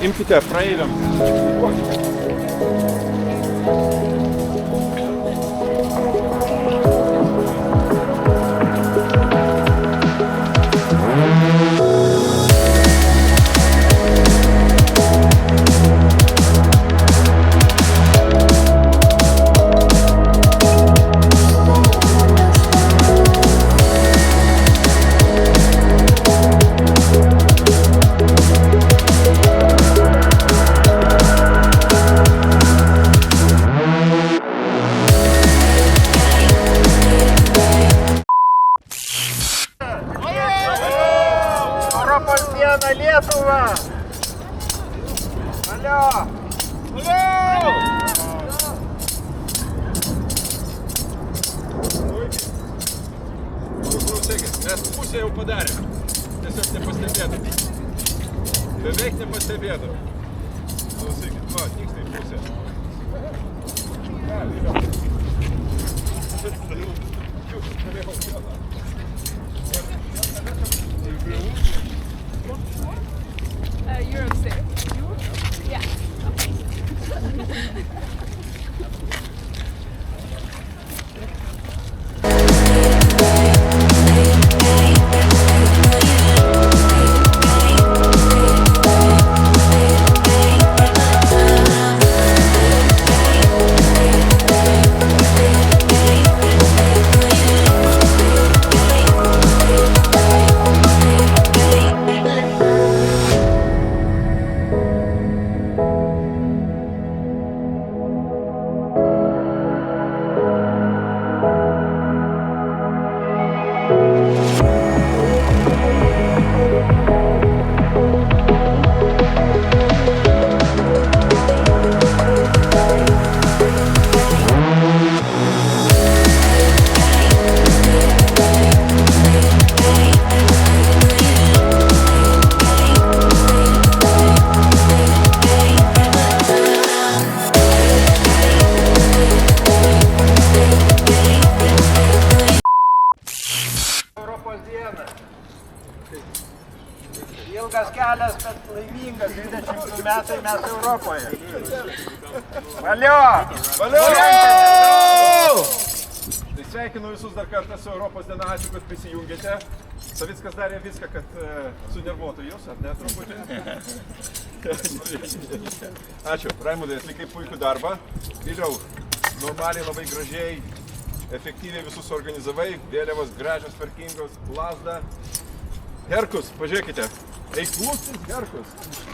Imkite praeiviam. Europos diena Lietuva! Alio! Alio! Klausykit, mes pusę jau padarėm. Tiesiog nepastebėdam. Beveik nepastebėdam. Klausykit, va, tiksliai pusė. You're upstairs. You? Yeah. Ilgas kelias, bet laimingas, 22 metai mes Europoje. Valio! Valio! Tai sveikinu visus dar kartą su Europos diena, ačiū, kad prisijungėte. Savickas darė viską, kad sunervuotų jūs, ar ne, truputį? Ačiū, Raimundai, atlikai puikų darbą. Vėliau, normaliai, labai gražiai, efektyviai visus organizavai. Vėliavos gražios, tvarkingos, lasda. Herkus, pažiūrėkite. Eiklusis Herkus.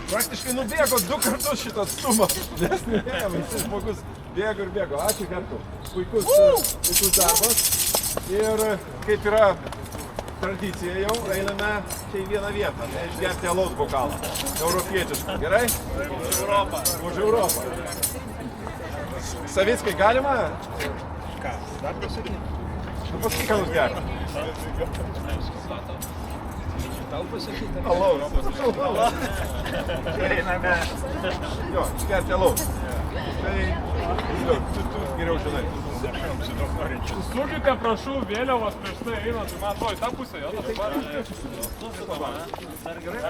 Praktiškai nubėgo 2 kartus šitą atstumą. Nes neėjom, jis žmogus bėgo ir bėgo. Ačiū Herku. Puikus darbas. Ir kaip yra tradicija jau, einame čia į vieną vietą. Tai išgerti alaus bokalą. Europietišką. Gerai? Už Europą. Už Europą. Savickai galima? Ką? Dar pasakyti? Nu pasakyk, ką jūs gerti. Tau pasakyti? Alaus. Einame. Jo, išgerti alaus. Tai, tu geriau žinai. Sukite, prašau, vėliavos prieš tai einant, man atrodo, į tą pusę, jo, dabar. Dar gerai?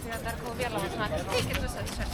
Ja, dar kol vėliavos matė. Tai kitus atšia.